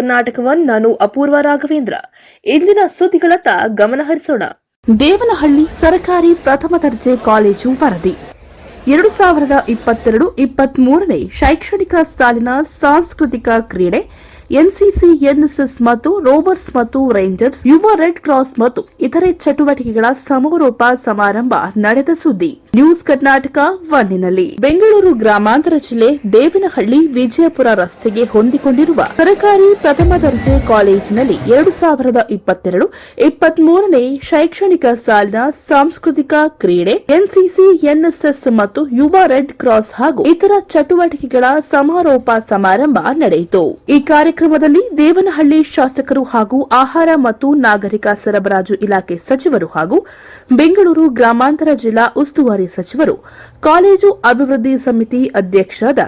ಕರ್ನಾಟಕವನ್ನು ನಾನು ಅಪೂರ್ವ ರಾಘವೇಂದ್ರ. ಇಂದಿನ ಸುದ್ದಿಗಳತ್ತ ಗಮನ ಹರಿಸೋಣ. ದೇವನಹಳ್ಳಿ ಸರ್ಕಾರಿ ಪ್ರಥಮ ದರ್ಜೆ ಕಾಲೇಜು ವರದಿ 2022-23ನೇ ಶೈಕ್ಷಣಿಕ ಸಾಲಿನ ಸಾಂಸ್ಕೃತಿಕ ಕ್ರೀಡೆ ಎನ್ಸಿಸಿ, ಎನ್ಎಸ್ಎಸ್ ಮತ್ತು ರೋವರ್ಸ್ ಮತ್ತು ರೇಂಜರ್ಸ್, ಯುವ ರೆಡ್ ಕ್ರಾಸ್ ಮತ್ತು ಇತರೆ ಚಟುವಟಿಕೆಗಳ ಸಮಾರೋಪ ಸಮಾರಂಭ ನಡೆದ ಸುದ್ದಿ. ನ್ಯೂಸ್ ಕರ್ನಾಟಕ ಒನ್ನಿನಲ್ಲಿ ಬೆಂಗಳೂರು ಗ್ರಾಮಾಂತರ ಜಿಲ್ಲೆ ದೇವನಹಳ್ಳಿ ವಿಜಯಪುರ ರಸ್ತೆಗೆ ಹೊಂದಿಕೊಂಡಿರುವ ಸರ್ಕಾರಿ ಪ್ರಥಮ ದರ್ಜೆ ಕಾಲೇಜಿನಲ್ಲಿ 2022-23ನೇ ಶೈಕ್ಷಣಿಕ ಸಾಲಿನ ಸಾಂಸ್ಕೃತಿಕ ಕ್ರೀಡೆ ಎನ್ಸಿಸಿ, ಎನ್ಎಸ್ಎಸ್ ಮತ್ತು ಯುವ ರೆಡ್ ಕ್ರಾಸ್ ಹಾಗೂ ಇತರ ಚಟುವಟಿಕೆಗಳ ಸಮಾರೋಪ ಸಮಾರಂಭ ನಡೆಯಿತು. ಈ ಕಾರ್ಯಕ್ರಮದಲ್ಲಿ ದೇವನಹಳ್ಳಿ ಶಾಸಕರು ಹಾಗೂ ಆಹಾರ ಮತ್ತು ನಾಗರಿಕ ಸರಬರಾಜು ಇಲಾಖೆ ಸಚಿವರು ಹಾಗೂ ಬೆಂಗಳೂರು ಗ್ರಾಮಾಂತರ ಜಿಲ್ಲಾ ಉಸ್ತುವಾರಿ ಸಚಿವರು, ಕಾಲೇಜು ಅಭಿವೃದ್ಧಿ ಸಮಿತಿ ಅಧ್ಯಕ್ಷರಾದ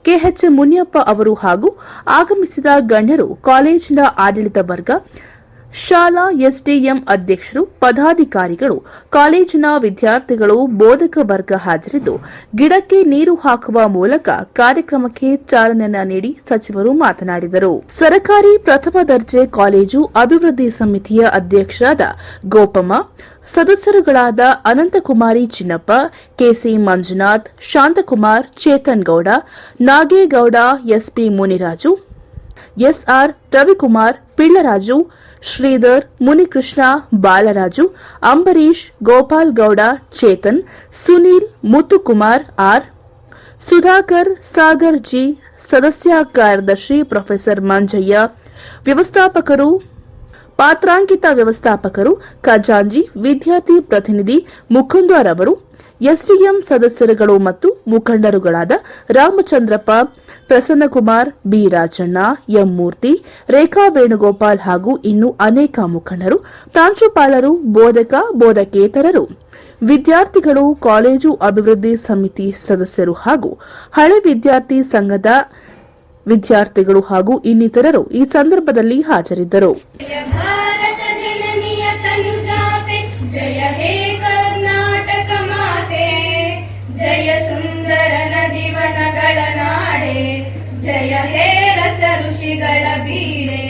ಕೆಎಚ್ ಮುನಿಯಪ್ಪ ಅವರು ಹಾಗೂ ಆಗಮಿಸಿದ ಗಣ್ಯರು, ಕಾಲೇಜಿನ ಆಡಳಿತ ವರ್ಗ, ಶಾಲಾ ಎಸ್ಡಿಎಂ ಅಧ್ಯಕ್ಷರು, ಪದಾಧಿಕಾರಿಗಳು, ಕಾಲೇಜಿನ ವಿದ್ಯಾರ್ಥಿಗಳು, ಬೋಧಕ ವರ್ಗ ಹಾಜರಿದ್ದು ಗಿಡಕ್ಕೆ ನೀರು ಹಾಕುವ ಮೂಲಕ ಕಾರ್ಯಕ್ರಮಕ್ಕೆ ಚಾಲನೆ ನೀಡಿ ಸಚಿವರು ಮಾತನಾಡಿದರು. ಸರ್ಕಾರಿ ಪ್ರಥಮ ದರ್ಜೆ ಕಾಲೇಜು ಅಭಿವೃದ್ಧಿ ಸಮಿತಿಯ ಅಧ್ಯಕ್ಷರಾದ ಗೋಪಮ್ಮ, ಸದಸ್ಯರುಗಳಾದ Ananthakumari Chinnappa, KC Manjunath, Shanthakumar, Chethan Gowda, Nagegowda, SP Muniraju, SR Ravikumar, Pillaraju, Sridhar, Munikrishna, Balaraju, Ambareesh, Gopal Gowda, Chethan, Sunil, Muthukumar, R, Sudhakar, Sagar G, ಸದಸ್ಯ ಕಾರ್ಯದರ್ಶಿ ಪ್ರೊಫೆಸರ್ ಮಂಜಯ್ಯ, ವ್ಯವಸ್ಥಾಪಕರು, ಪಾತ್ರಾಂಕಿತ ವ್ಯವಸ್ಥಾಪಕರು, ಖಜಾಂಜಿ, ವಿದ್ಯಾರ್ಥಿ ಪ್ರತಿನಿಧಿ ಮುಕುಂದರ್ ಅವರು, ಎಸ್ಡಿಎಂ ಸದಸ್ಯರುಗಳು ಮತ್ತು ಮುಖಂಡರುಗಳಾದ ರಾಮಚಂದ್ರಪ್ಪ, ಪ್ರಸನ್ನಕುಮಾರ್, ಬಿ ರಾಜಣ್ಣ, ಎಂ ಮೂರ್ತಿ, ರೇಖಾ ವೇಣುಗೋಪಾಲ್ ಹಾಗೂ ಇನ್ನೂ ಅನೇಕ ಮುಖಂಡರು, ಪ್ರಾಂಶುಪಾಲರು, ಬೋಧಕೇತರರು, ವಿದ್ಯಾರ್ಥಿಗಳು, ಕಾಲೇಜು ಅಭಿವೃದ್ಧಿ ಸಮಿತಿ ಸದಸ್ಯರು ಹಾಗೂ ಹಳೆ ವಿದ್ಯಾರ್ಥಿ ಸಂಘದ ವಿದ್ಯಾರ್ಥಿಗಳು ಹಾಗೂ ಇನ್ನಿತರರು ಈ ಸಂದರ್ಭದಲ್ಲಿ ಹಾಜರಿದ್ದರು. ಜಯ ಸುಂದರ ನದಿವನಗಳ ನಾಡೆ, ಜಯ ಹೇ ರಸ ಋಷಿಗಳ ಬೀಡೆ,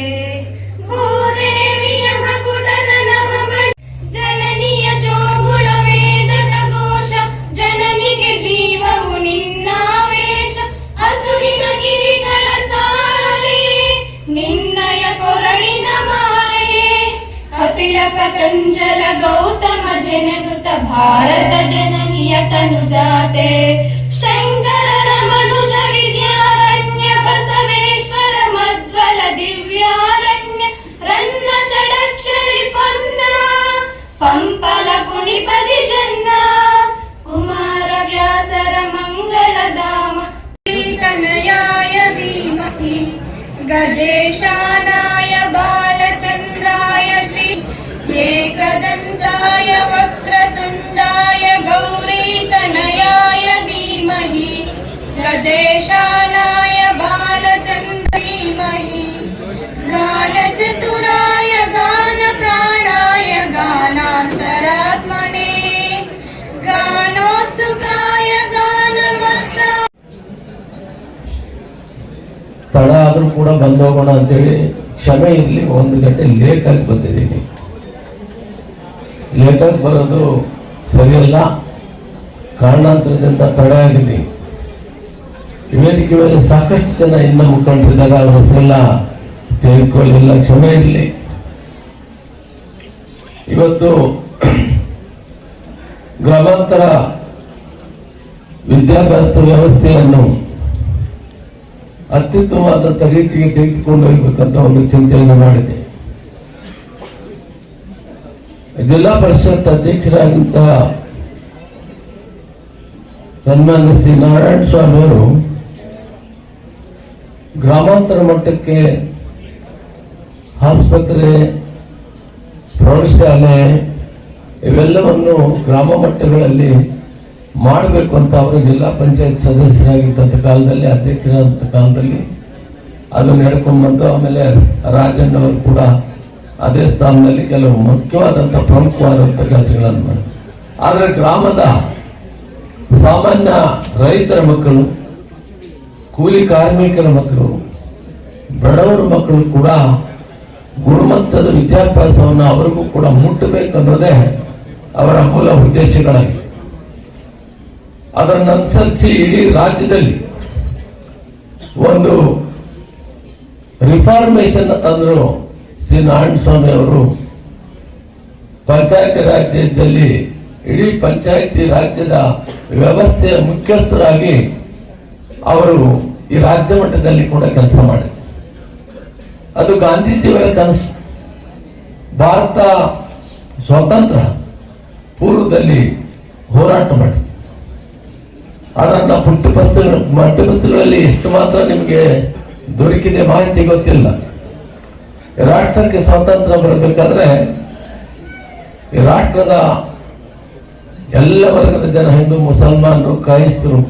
ಭೂದೇವಿಯ ಮಕುಟನ ನವಮಣಿ, ಜನನಿಯ ಜೋಗುಳ ವೇದದ ಘೋಷ, ಜನನಿಗೆ ಜೀವವು ನಿನ್ನಾವೇಶ, ಹಸುರಿನ ಗಿರಿಗಳ ಸಾಲೆ, ನಿನ್ನಯ ಕೊರಳಿನ ಮಾಲೆ, ಕಪಿಲ ಪತಂಜಲ ಗೌತಮ ಜನನುತ ಭಾರತ ಜನನಿಯ ತನುಜಾತೆ, ಶಂಕರನ ಮನುಜ ವಿದ್ಯಾರಣ್ಯ, ಬಸವೇಶ್ವರ ಮಧ್ವಲ ದಿವ್ಯಾರಣ್ಯ, ರನ್ನ ಷಡಕ್ಷರಿ ಪೊನ್ನ, ಪಂಪಲ ಪುಣಿಪದಿ ಜನ್ನ, ಕುಮಾರ ವ್ಯಾಸರ ಮಂಗಳಧಾಮ, ತನಯಾಯ ಧೀಮಹಿ, ಗಜೇಶಾನಾಯ ಬಾಲಚಂದ್ರಾಯ ಶ್ರೀ ಏಕದಂತಾಯ ವಕ್ರತುಂಡಾಯ ಗೌರೀತನಯಾಯ ಧೀಮಹಿ, ಗಜೇಶಾನಾಯ ಬಾಲಚಂದ್ರ ಧೀಮಹಿ, ಗಾನಚತುರಾಯ ಗಾನ ಪ್ರಾಣಾಯ ಗಾನಾಂತರಾತ್ಮನೇ, ಗಾನೋತ್ಸುಕಾಯ ಗಾನಮತ್ತ. ತಡ ಆದ್ರೂ ಕೂಡ ಬಂದೋಗೋಣ ಅಂತೇಳಿ ಕ್ಷಮೆ ಇರಲಿ. 1 ಗಂಟೆ ಲೇಟ್ ಆಗಿ ಬಂದಿದ್ದೀನಿ. ಲೇಟಾಗಿ ಬರೋದು ಸರಿಯಲ್ಲ, ಕಾರಣಾಂತರದಿಂದ ತಡ ಆಗಿದೆ. ವೇದಿಕೆ ಮೇಲೆ ಸಾಕಷ್ಟು ಜನ ಇನ್ನ ಮುಖಂಡರಿದ್ದಾಗ ಅವ್ರ ಹೆಸರೆಲ್ಲ ತೆಗೆದುಕೊಳ್ಳಲಿಲ್ಲ, ಕ್ಷಮೆ ಇರಲಿ. ಇವತ್ತು ಗ್ರಾಮಾಂತರ ವಿದ್ಯಾಭ್ಯಾಸ ವ್ಯವಸ್ಥೆಯನ್ನು ಅತ್ಯುತ್ತಮವಾದಂಥ ರೀತಿಗೆ ತೆಗೆದುಕೊಂಡು ಹೋಗ್ಬೇಕಂತ ಒಂದು ಚಿಂತನೆಯನ್ನು ಮಾಡಿದೆ. ಜಿಲ್ಲಾ ಪರಿಷತ್ ಅಧ್ಯಕ್ಷರಾಗಿದ್ದಂತಹ ಸನ್ಮಾನ್ಯ ಶ್ರೀ ನಾರಾಯಣ ಸ್ವಾಮಿ ಅವರು ಗ್ರಾಮಾಂತರ ಮಟ್ಟಕ್ಕೆ ಆಸ್ಪತ್ರೆ, ಪ್ರೌಢಶಾಲೆ ಇವೆಲ್ಲವನ್ನು ಗ್ರಾಮ ಮಟ್ಟಗಳಲ್ಲಿ ಮಾಡಬೇಕು ಅಂತ ಅವರು ಜಿಲ್ಲಾ ಪಂಚಾಯತ್ ಸದಸ್ಯರಾಗಿದ್ದಂಥ ಕಾಲದಲ್ಲಿ, ಅಧ್ಯಕ್ಷರಾದಂಥ ಕಾಲದಲ್ಲಿ ಅದು ನಡ್ಕೊಂಡ್ಬಂತು. ಆಮೇಲೆ ರಾಜಣ್ಣ ಅವರು ಕೂಡ ಅದೇ ಸ್ಥಾನದಲ್ಲಿ ಕೆಲವು ಮುಖ್ಯವಾದಂಥ ಪ್ರಮುಖವಾದಂಥ ಕೆಲಸಗಳನ್ನು ಮಾಡಿ. ಆದರೆ ಗ್ರಾಮದ ಸಾಮಾನ್ಯ ರೈತರ ಮಕ್ಕಳು, ಕೂಲಿ ಕಾರ್ಮಿಕರ ಮಕ್ಕಳು, ಬಡವರ ಮಕ್ಕಳು ಕೂಡ ಗುಣಮಟ್ಟದ ವಿದ್ಯಾಭ್ಯಾಸವನ್ನು ಅವರಿಗೂ ಕೂಡ ಮುಟ್ಟಬೇಕು ಅನ್ನೋದೇ ಅವರ ಮೂಲ ಉದ್ದೇಶಗಳಾಗಿವೆ. ಅದನ್ನು ಅನುಸರಿಸಿ ಇಡೀ ರಾಜ್ಯದಲ್ಲಿ ಒಂದು ರಿಫಾರ್ಮೇಶನ್ ತಂದರು ಶ್ರೀ ನಾರಾಯಣ ಸ್ವಾಮಿ ಅವರು. ಪಂಚಾಯತಿ ರಾಜ್ಯದಲ್ಲಿ ಇಡೀ ಪಂಚಾಯತಿ ರಾಜ್ಯದ ವ್ಯವಸ್ಥೆಯ ಮುಖ್ಯಸ್ಥರಾಗಿ ಅವರು ಈ ರಾಜ್ಯ ಮಟ್ಟದಲ್ಲಿ ಕೂಡ ಕೆಲಸ ಮಾಡಿದರು. ಅದು ಗಾಂಧೀಜಿಯವರ ಕನಸು. ಭಾರತ ಸ್ವಾತಂತ್ರ್ಯ ಪೂರ್ವದಲ್ಲಿ ಹೋರಾಟ ಮಾಡಿ ಅದನ್ನ ಪಠ್ಯಪುಸ್ತಕಗಳಲ್ಲಿ ಎಷ್ಟು ಮಾತ್ರ ನಿಮಗೆ ದೊರಕಿದೆ ಮಾಹಿತಿ ಗೊತ್ತಿಲ್ಲ. ರಾಷ್ಟ್ರಕ್ಕೆ ಸ್ವಾತಂತ್ರ್ಯ ಬರಬೇಕಾದ್ರೆ ಈ ರಾಷ್ಟ್ರದ ಎಲ್ಲ ವರ್ಗದ ಜನ, ಹಿಂದೂ, ಮುಸಲ್ಮಾನರು, ಕ್ರೈಸ್ತರು,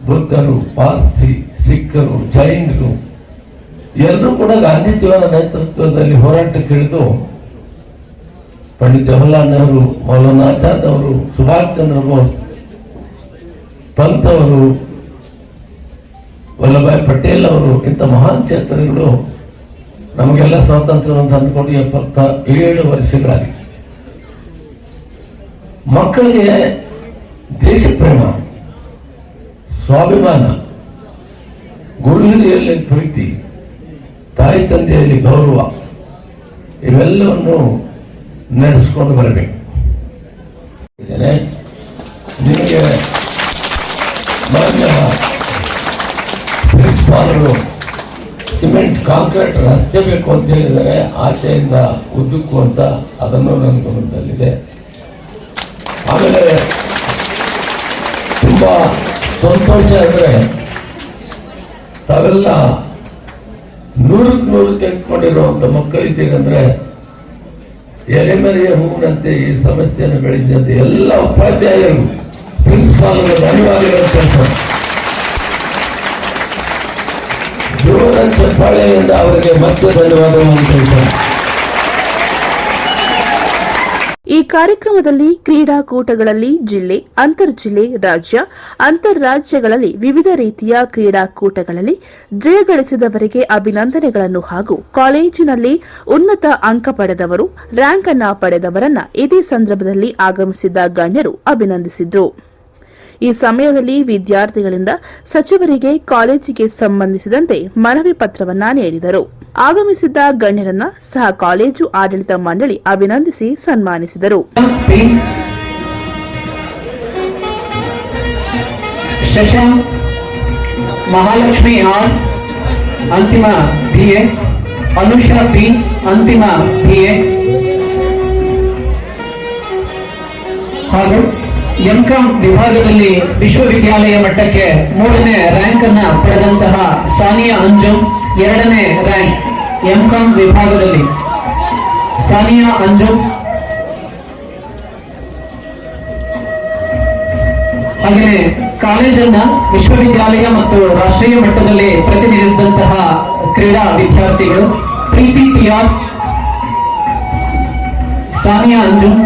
ಬುದ್ಧರು, ಪಾರ್ಸಿ, ಸಿಖ್ಖರು, ಜೈನರು ಎಲ್ಲರೂ ಕೂಡ ಗಾಂಧೀಜಿಯವರ ನೇತೃತ್ವದಲ್ಲಿ ಹೋರಾಟಕ್ಕೆ ಇಳಿದು ಪಂಡಿತ್ ಜವಾಹರ್ಲಾಲ್ ನೆಹರು, ಮೌಲಾನಾ ಆಜಾದ್ ಅವರು, ಸುಭಾಷ್ ಚಂದ್ರ ಬೋಸ್, ಪಂತ್ ಅವರು, ವಲ್ಲಭಾಯ್ ಪಟೇಲ್ ಅವರು, ಇಂಥ ಮಹಾನ್ ಚೇತನಗಳು ನಮಗೆಲ್ಲ ಸ್ವಾತಂತ್ರ್ಯವನ್ನು ತಂದುಕೊಂಡು 77 ವರ್ಷಗಳಾಗಿ. ಮಕ್ಕಳಿಗೆ ದೇಶ ಪ್ರೇಮ, ಸ್ವಾಭಿಮಾನ, ಗುರು ಹಿರಿಯಲ್ಲಿ ಪ್ರೀತಿ, ತಾಯಿ ತಂದೆಯಲ್ಲಿ ಗೌರವ ಇವೆಲ್ಲವನ್ನು ನಡೆಸ್ಕೊಂಡು ಬರಬೇಕು. ನಿಮಗೆ ಮಾನ್ಯ ಪ್ರಿನ್ಸಿಪಾಲರು ಸಿಮೆಂಟ್ ಕಾಂಕ್ರೀಟ್ ರಸ್ತೆ ಬೇಕು ಅಂತ ಹೇಳಿದರೆ ಆಚೆಯಿಂದ ಉದ್ದಕ್ಕೂ ಅಂತ ಅದನ್ನು ನನ್ನ ಗಮನದಲ್ಲಿದೆ. ಆಮೇಲೆ ತುಂಬಾ ಸಂತೋಷ ಅಂದರೆ ತಾವೆಲ್ಲ 100ಕ್ಕೆ 100 ತೆಗೆದುಕೊಂಡಿರುವಂತ ಮಕ್ಕಳಿದ್ದೀರಂದ್ರೆ ಎಲೆಮರೆಯ ಹೂವಿನಂತೆ ಈ ಸಮಸ್ಯೆಯನ್ನು ಬೆಳೆಸಿದಂತೆ ಎಲ್ಲ ಉಪಾಧ್ಯಾಯರು, ಪ್ರಿನ್ಸಿಪಾಲ್ಗಳು ಧನ್ಯವಾದಗಳು ಕೆಲಸ. ಜೋರ ಚಪ್ಪಾಳೆಯಿಂದ ಅವರಿಗೆ ಮತ್ತೆ ಧನ್ಯವಾದಗಳನ್ನು ಕೆಲಸ. ಈ ಕಾರ್ಯಕ್ರಮದಲ್ಲಿ ಕ್ರೀಡಾಕೂಟಗಳಲ್ಲಿ ಜಿಲ್ಲೆ, ಅಂತರ್ಜಿಲ್ಲೆ, ರಾಜ್ಯ, ಅಂತಾರಾಜ್ಯಗಳಲ್ಲಿ ವಿವಿಧ ರೀತಿಯ ಕ್ರೀಡಾಕೂಟಗಳಲ್ಲಿ ಜಯಗಳಿಸಿದವರಿಗೆ ಅಭಿನಂದನೆಗಳನ್ನು ಹಾಗೂ ಕಾಲೇಜಿನಲ್ಲಿ ಉನ್ನತ ಅಂಕ ಪಡೆದವರು, ರ್ಯಾಂಕ್ ಅನ್ನ ಪಡೆದವರನ್ನ ಇದೇ ಸಂದರ್ಭದಲ್ಲಿ ಆಗಮಿಸಿದ್ದ ಗಣ್ಯರು ಅಭಿನಂದಿಸಿದ್ರು. ಈ ಸಮಯದಲ್ಲಿ ವಿದ್ಯಾರ್ಥಿಗಳಿಂದ ಸಚಿವರಿಗೆ ಕಾಲೇಜಿಗೆ ಸಂಬಂಧಿಸಿದಂತೆ ಮನವಿ ಪತ್ರವನ್ನ ನೀಡಿದರು. ಆಗಮಿಸಿದ್ದ ಗಣ್ಯರನ್ನ ಸಹ ಕಾಲೇಜು ಆಡಳಿತ ಮಂಡಳಿ ಅಭಿನಂದಿಸಿ ಸನ್ಮಾನಿಸಿದರು. ಶಶಾಂಕ್, ಮಹಾಲಕ್ಷ್ಮಿ ಆರ್ ಅಂತಿಮ BA, ಅನುಷಾ P ಅಂತಿಮ BA ಹಾಗೂ MCOM ವಿಭಾಗದಲ್ಲಿ ವಿಶ್ವವಿದ್ಯಾಲಯ ಮಟ್ಟಕ್ಕೆ 3ನೇ ರ್ಯಾಂಕ್ ಅನ್ನ ಪಡೆದಂತಹ ಸಾನಿಯಾ ಅಂಜುಮ್ 2ನೇ ರ್ಯಾಂಕ್. MCOM ವಿಭಾಗದಲ್ಲಿ ಸಾನಿಯಾ ಅಂಜುಮ್. ಹಾಗೆಯೇ ಕಾಲೇಜನ್ನ ವಿಶ್ವವಿದ್ಯಾಲಯ ಮತ್ತು ರಾಷ್ಟ್ರೀಯ ಮಟ್ಟದಲ್ಲಿ ಪ್ರತಿನಿಧಿಸಿದಂತಹ ಕ್ರೀಡಾ ವಿದ್ಯಾರ್ಥಿಗಳು ಪ್ರೀತಿ PR, ಸಾನಿಯಾ ಅಂಜುಮ್.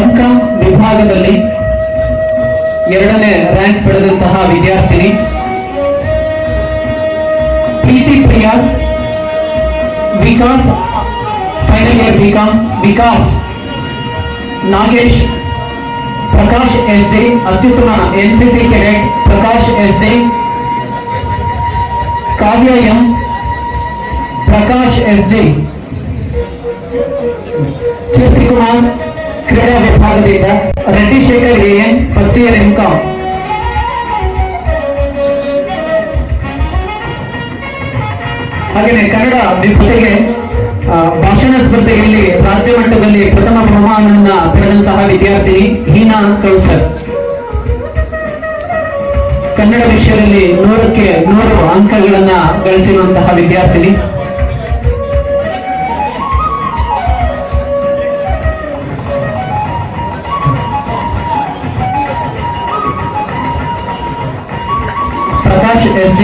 MCOM ವಿಭಾಗದಲ್ಲಿ 2ನೇ ರ್ಯಾಂಕ್ ಪಡೆದಂತಹ ವಿದ್ಯಾರ್ಥಿನಿ Preethi Priya. Vikas, final year BCom. Vikas Nagesh. Prakash SD, ಅತ್ಯುತ್ತಮ NCC cadet Prakash SD. Kavya M, Prakash SD. Keerthi Kumar ಕ್ರೀಡಾ ವಿಭಾಗದಿಂದ. Reddy Shekar AN, first year MCom. ಹಾಗೆಯೇ ಕನ್ನಡ ವಿಭಾಗಕ್ಕೆ ಭಾಷಣ ಸ್ಪರ್ಧೆಯಲ್ಲಿ ರಾಜ್ಯ ಮಟ್ಟದಲ್ಲಿ ಪ್ರಥಮ ಬಹುಮಾನವನ್ನ ಪಡೆದಂತಹ ವಿದ್ಯಾರ್ಥಿನಿ ಹೀನಾ ಕೌಸರ್. ಕನ್ನಡ ವಿಷಯದಲ್ಲಿ 100ಕ್ಕೆ 100 ಅಂಕಗಳನ್ನ ಗಳಿಸಿರುವಂತಹ ವಿದ್ಯಾರ್ಥಿನಿ. ಪ್ರಕಾಶ್ SD.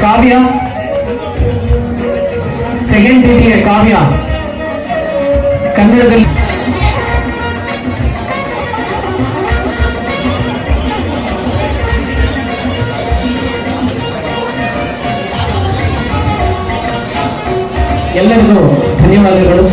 ಕಾವ್ಯ, ಸೆಕೆಂಡ್ BBA ಕಾವ್ಯ, ಕನ್ನಡದಲ್ಲಿ ಎಲ್ಲರಿಗೂ ಧನ್ಯವಾದಗಳು.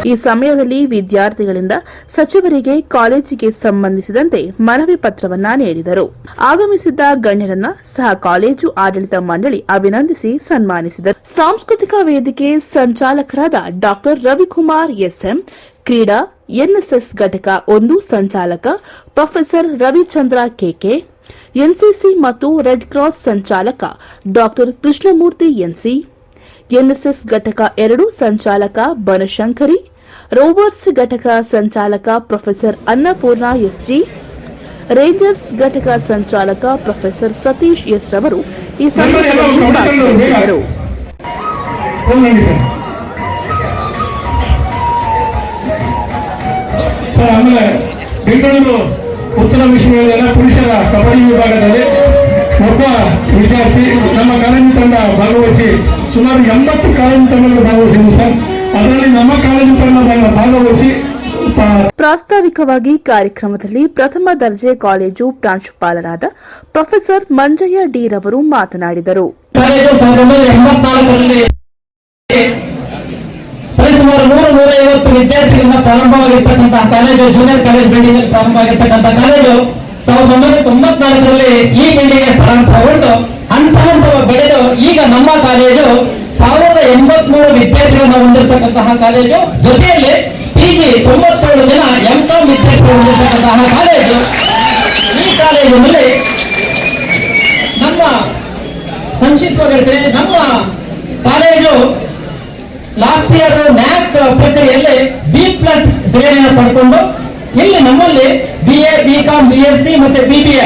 ಈ ಸಮಯದಲ್ಲಿ ವಿದ್ಯಾರ್ಥಿಗಳಿಂದ ಸಚಿವರಿಗೆ ಕಾಲೇಜಿಗೆ ಸಂಬಂಧಿಸಿದಂತೆ ಮನವಿ ಪತ್ರವನ್ನ ನೀಡಿದರು. ಆಗಮಿಸಿದ್ದ ಗಣ್ಯರನ್ನ ಸಹ ಕಾಲೇಜು ಆಡಳಿತ ಮಂಡಳಿ ಅಭಿನಂದಿಸಿ ಸನ್ಮಾನಿಸಿದರು. ಸಾಂಸ್ಕೃತಿಕ ವೇದಿಕೆ ಸಂಚಾಲಕರಾದ ಡಾಕ್ಟರ್ ರವಿಕುಮಾರ್ ಎಸ್ಎಂ, ಕ್ರೀಡಾ ಎನ್ಎಸ್ಎಸ್ ಘಟಕ 1 ಸಂಚಾಲಕ ಪ್ರೊಫೆಸರ್ ರವಿಚಂದ್ರ ಕೆಕೆ, ಎನ್ಸಿಸಿ ಮತ್ತು ರೆಡ್ ಕ್ರಾಸ್ ಸಂಚಾಲಕ ಡಾಕ್ಟರ್ ಕೃಷ್ಣಮೂರ್ತಿ ಎನ್ಸಿ, ಎನ್ಎಸ್ಎಸ್ ಘಟಕ 2 ಸಂಚಾಲಕ ಬನಶಂಕರಿ, ರೋವರ್ಸ್ ಘಟಕ ಸಂಚಾಲಕ ಪ್ರೊಫೆಸರ್ ಅನ್ನಪೂರ್ಣ ಎಸ್ಜಿ, ರೇಂಜರ್ಸ್ ಘಟಕ ಸಂಚಾಲಕ ಪ್ರೊಫೆಸರ್ ಸತೀಶ್ ಎಸ್ ರವರು ಈ ಸಂದರ್ಭದಲ್ಲಿ ಭಾಗವಹಿಸಿದ್ದರು. ಸರ್, ಆಮೇಲೆ ಬೆಂಗಳೂರು ಉತ್ತರ ವಿಶ್ವವಿದ್ಯಾಲಯ ಪುರುಷರ ಕಬಡ್ಡಿ ವಿಭಾಗದಲ್ಲಿ ಒಬ್ಬ ವಿದ್ಯಾರ್ಥಿ ನಮ್ಮ ಕಾಲೇಜು ತಂಡ ಭಾಗವಹಿಸಿ ಸುಮಾರು 80 ಕಾಲೇಜು ತಂಡಗಳು ಭಾಗವಹಿಸಿದ್ವು ಸರ್. ಅದರಲ್ಲಿ ನಮ್ಮ ಕಾಲೇಜು ತಂಡ ಭಾಗವಹಿಸಿ ಪ್ರಾಸ್ತಾವಿಕವಾಗಿ ಕಾರ್ಯಕ್ರಮದಲ್ಲಿ ಪ್ರಥಮ ದರ್ಜೆ ಕಾಲೇಜು ಪ್ರಾಂಶುಪಾಲರಾದ ಪ್ರೊಫೆಸರ್ ಮಂಜಯ್ಯ ಡಿ ರವರು ಮಾತನಾಡಿದರು. ಕಾಲೇಜು 1984ರಲ್ಲಿ ಸರಿಸುಮಾರು 150 ವಿದ್ಯಾರ್ಥಿಗಳಿಂದ ಪ್ರಾರಂಭವಾಗಿರ್ತಕ್ಕಂತಹ ಕಾಲೇಜು, ಜೂನಿಯರ್ ಕಾಲೇಜ್ ಬಿಲ್ಡಿಂಗ್ ಪ್ರಾರಂಭವಾಗಿರ್ತಕ್ಕಂತಹ ಕಾಲೇಜು 1994ರಲ್ಲಿ ಈ ಬಿಲ್ಡಿಂಗ್ ಪ್ರಾರಂಭಗೊಂಡು ಹಂತ ಬೆಳೆದು ಈಗ ನಮ್ಮ ಕಾಲೇಜು 1083 ವಿದ್ಯಾರ್ಥಿಗಳನ್ನ ಹೊಂದಿರತಕ್ಕಂತಹ ಕಾಲೇಜು, ಜೊತೆಯಲ್ಲಿ PG 97 ಜನ M.Com ವಿದ್ಯಾರ್ಥಿಗಳು ಹೊಂದಿರತಕ್ಕಂತಹ ಕಾಲೇಜು. ಈ ಕಾಲೇಜಿನಲ್ಲಿ ನಮ್ಮ ಸಂಕ್ಷಿಪ್ತವಾಗಿ ನಮ್ಮ ಕಾಲೇಜು ಲಾಸ್ಟ್ ಇಯರ್ ನ್ಯಾಕ್ ಪ್ರಕ್ರಿಯೆಯಲ್ಲಿ B+ ಶ್ರೇಣಿಯನ್ನು ಪಡ್ಕೊಂಡು ಇಲ್ಲಿ ನಮ್ಮಲ್ಲಿ BA, BCom, BSc ಮತ್ತೆ BBA,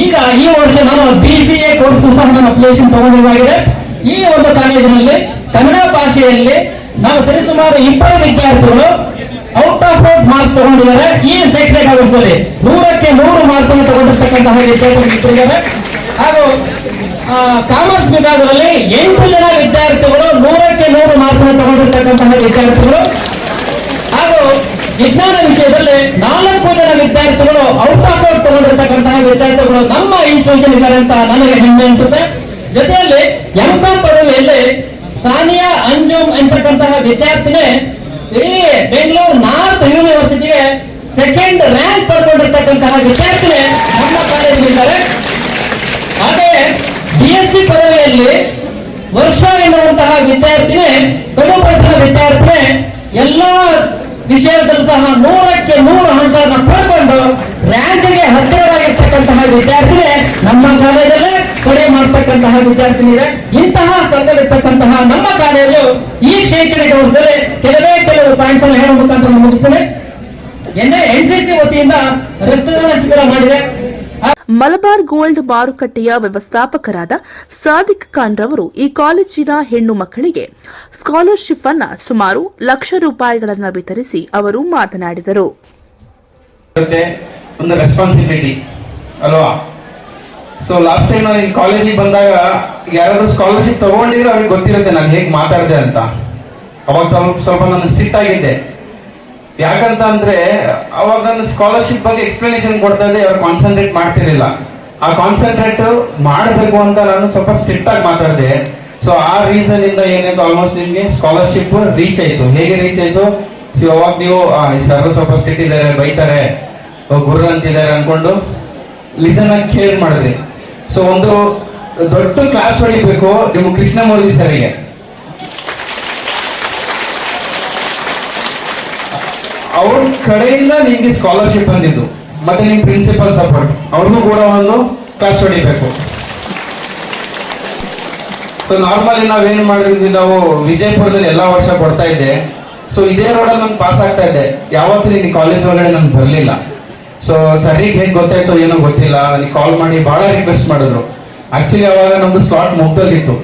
ಈಗ ಈ ವರ್ಷ ನಾನು BCA ಕೋರ್ಸ್ ಸಹ ನಾನು ಅಪ್ಲಿಕೇಶನ್ ತಗೊಂಡಿರುವಾಗಿದೆ. ಈ ಒಂದು ಕಾಲೇಜಿನಲ್ಲಿ ಕನ್ನಡ ಭಾಷೆಯಲ್ಲಿ ನಾವು ಸರಿಸುಮಾರು 20 ವಿದ್ಯಾರ್ಥಿಗಳು ಔಟ್ ಆಫ್ ಮಾರ್ಕ್ಸ್ ತಗೊಂಡಿದ್ದಾರೆ. ಈ ಶೈಕ್ಷಣಿಕ ವರ್ಷದಲ್ಲಿ 100ಕ್ಕೆ 100 ಮಾರ್ಕ್ಸ್ ಅನ್ನು ತಗೊಂಡಿರ್ತಕ್ಕಂತಹ ವಿದ್ಯಾರ್ಥಿಗಳಿದ್ದಾರೆ. ಹಾಗೂ ಕಾಮರ್ಸ್ ವಿಭಾಗದಲ್ಲಿ 8 ಜನ ವಿದ್ಯಾರ್ಥಿಗಳು 100ಕ್ಕೆ 100 ಮಾರ್ಕ್ಸ್ ಅನ್ನು ತಗೊಂಡಿರ್ತಕ್ಕಂತಹ ವಿದ್ಯಾರ್ಥಿಗಳು. ಹಾಗೂ ವಿಜ್ಞಾನ ವಿಷಯದಲ್ಲಿ 4 ಜನ ವಿದ್ಯಾರ್ಥಿಗಳು ಔಟ್ ಆಫ್ ತಗೊಂಡಿರ್ತಕ್ಕಂತಹ ವಿದ್ಯಾರ್ಥಿಗಳು ನಮ್ಮ ಇನ್ಸ್ಟಿಟ್ಯೂಷನ್ ಇದ್ದಾರೆ ಅಂತ ನನಗೆ ಹೆಮ್ಮೆ ಅನಿಸುತ್ತೆ. ಜೊತೆಯಲ್ಲಿ M.Com ಪದವಿಯಲ್ಲಿ ಸಾನಿಯಾ ಅಂಜುಮ್ ಎಂತಕ್ಕಂತಹ ವಿದ್ಯಾರ್ಥಿನಿ ಇಡೀ ಬೆಂಗಳೂರು ನಾರ್ತ್ ಯೂನಿವರ್ಸಿಟಿಗೆ 2nd ರ್ಯಾಂಕ್ ಪಡ್ಕೊಂಡಿರ್ತಕ್ಕಂತಹ ವಿದ್ಯಾರ್ಥಿನಿ ನಮ್ಮ ಕಾಲೇಜಿದ್ದಾರೆ. ಹಾಗೆಯೇ BSc ಪದವಿಯಲ್ಲಿ ವರ್ಷ ಎನ್ನುವಂತಹ ವಿದ್ಯಾರ್ಥಿನಿ, ಕಡುಬಡತನ ವಿದ್ಯಾರ್ಥಿನಿ, ಎಲ್ಲಾ ವಿಷಯದಲ್ಲೂ ಸಹ 100ಕ್ಕೆ 100 ಅಂಕಗಳನ್ನು ಪಡ್ಕೊಂಡು ರ್ಯಾಂಕ್ಗೆ ಹತ್ತಿರವಾಗಿರ್ತಕ್ಕಂತಹ ವಿದ್ಯಾರ್ಥಿನಿ ನಮ್ಮ ಕಾಲೇಜಲ್ಲೇ ಕೊಡೆ ಮಾಡ್ತಕ್ಕಂತಹ ವಿದ್ಯಾರ್ಥಿನಿ ಇದೆ. ಇಂತಹ ಸ್ಥಳದಲ್ಲಿರ್ತಕ್ಕಂತಹ ನಮ್ಮ ಕಾಲೇಜು ಈ ಶೈಕ್ಷಣಿಕ ವರ್ಷದಲ್ಲಿ ಕೆಲವು ಪಾಯಿಂಟ್ಸ್ ಅನ್ನು ಹೇಳುವ ಮುಖಾಂತರ ಮುಗಿಸ್ತೇನೆ. NCC ವತಿಯಿಂದ ರಕ್ತದಾನ ಶಿಬಿರ ಮಾಡಿದೆ. ಮಲಬಾರ್ ಗೋಲ್ಡ್ ಮಾರುಕಟ್ಟೆಯ ವ್ಯವಸ್ಥಾಪಕರಾದ ಸಾದಿಕ್ ಖಾನ್ ರವರು ಈ ಕಾಲೇಜಿನ ಹೆಣ್ಣು ಮಕ್ಕಳಿಗೆ ಸ್ಕಾಲರ್ಶಿಪ್ ಅನ್ನ ಸುಮಾರು ₹1,00,000 ವಿತರಿಸಿ ಅವರು ಮಾತನಾಡಿದರು. ಒಂದು ರೆಸ್ಪಾನ್ಸಿಬಿಲಿಟಿ ಅಲ್ವಾ? ಸೊ ಲಾಸ್ಟ್ ಟೈಮ್ ನಾನು ಈ ಕಾಲೇಜಿಗೆ ಬಂದಾಗ ಯಾರಾದ್ರೂ ಸ್ಕಾಲರ್ಶಿಪ್ ತಗೊಂಡಿದ್ರೆ ಅವ್ರಿಗೆ ಗೊತ್ತಿರುತ್ತೆ ನಾನು ಹೇಗೆ ಮಾತಾಡಿದೆ ಅಂತ. ಅವಾಗ ಸ್ವಲ್ಪ ನಾನು ಸ್ಟ್ರಿಕ್ಟ್ ಆಗಿದ್ದೆ. ಯಾಕಂತ ಅಂದ್ರೆ ಅವಾಗ ನಾನು ಸ್ಕಾಲರ್ಶಿಪ್ ಬಗ್ಗೆ ಎಕ್ಸ್ಪ್ಲನೇಷನ್ ಕೊಡ್ತಾ ಇದ್ದೆ, ಅವ್ರು ಕಾನ್ಸಂಟ್ರೇಟ್ ಮಾಡ್ತಿರ್ಲಿಲ್ಲ. ಆ ಕಾನ್ಸಂಟ್ರೇಟ್ ಮಾಡಬೇಕು ಅಂತ ನಾನು ಸ್ವಲ್ಪ ಸ್ಟ್ರಿಕ್ಟ್ ಆಗಿ ಮಾತಾಡಿದೆ. ಸೊ ಆ ರೀಸನ್ ಇಂದ ಏನಾಯ್ತು, ಆಲ್ಮೋಸ್ಟ್ ನಿಮ್ಗೆ ಸ್ಕಾಲರ್ಶಿಪ್ ರೀಚ್ ಆಯ್ತು. ಹೇಗೆ ರೀಚ್ ಆಯ್ತು? ಸೊ ಅವಾಗ ನೀವು ಸರ್ ಸ್ವಲ್ಪ ಸ್ಟ್ರಿಕ್ಟ್ ಇದ್ದಾರೆ, ಬೈತಾರೆ, ಗುರು ಅಂತಿದ್ದಾರೆ ಅನ್ಕೊಂಡು ಲಿಸನ್ ಆಗಿ ಕೇರ್ ಮಾಡಿದ್ರಿ. ಸೊ ಒಂದು ದೊಡ್ಡ ಕ್ಲಾಸ್ ಹೊಡಿಬೇಕು ನಿಮ್ಮ ಕೃಷ್ಣಮೂರ್ತಿ ಸರ್ಗೆ. ಅವ್ರ ಕಡೆಯಿಂದ ನಿಮ್ಗೆ ಸ್ಕಾಲರ್ಶಿಪ್ ಬಂದಿದ್ದು, ಮತ್ತೆ ನಿಮ್ ಪ್ರಿನ್ಸಿಪಲ್ ಸಪೋರ್ಟ್, ಅವ್ರಿಗೂ ಕೂಡ ಒಂದು ಕ್ಲಾಸ್ ಹೊಡಿಬೇಕು. ಸೊ ನಾರ್ಮಲಿ ನಾವೇನ್ ಮಾಡಿದ್ವಿ, ನಾವು ವಿಜಯಪುರದಲ್ಲಿ ಎಲ್ಲಾ ವರ್ಷ ಕೊಡ್ತಾ ಇದ್ದೆ. ಸೊ ಇದೇ ರೋಡಲ್ಲಿ ನಾನು ಪಾಸ್ ಆಗ್ತಾ ಇದ್ದೆ. ಯಾವತ್ತೂ ನಿನ್ ಕಾಲೇಜ್ ಒಳಗಡೆ ನನ್ಗೆ ಬರ್ಲಿಲ್ಲ. ಸೊ ಸರಿಗೆ ಹೇಗೆ ಗೊತ್ತಾಯ್ತು ಏನೋ ಗೊತ್ತಿಲ್ಲ, ನನಗೆ ಕಾಲ್ ಮಾಡಿ ಬಹಳ ರಿಕ್ವೆಸ್ಟ್ ಮಾಡಿದ್ರು. ಆಕ್ಚುಲಿ ಅವಾಗ ನಮ್ದು ಸ್ಲಾಟ್ ಮುಗ್ದೋಗಿತ್ತು.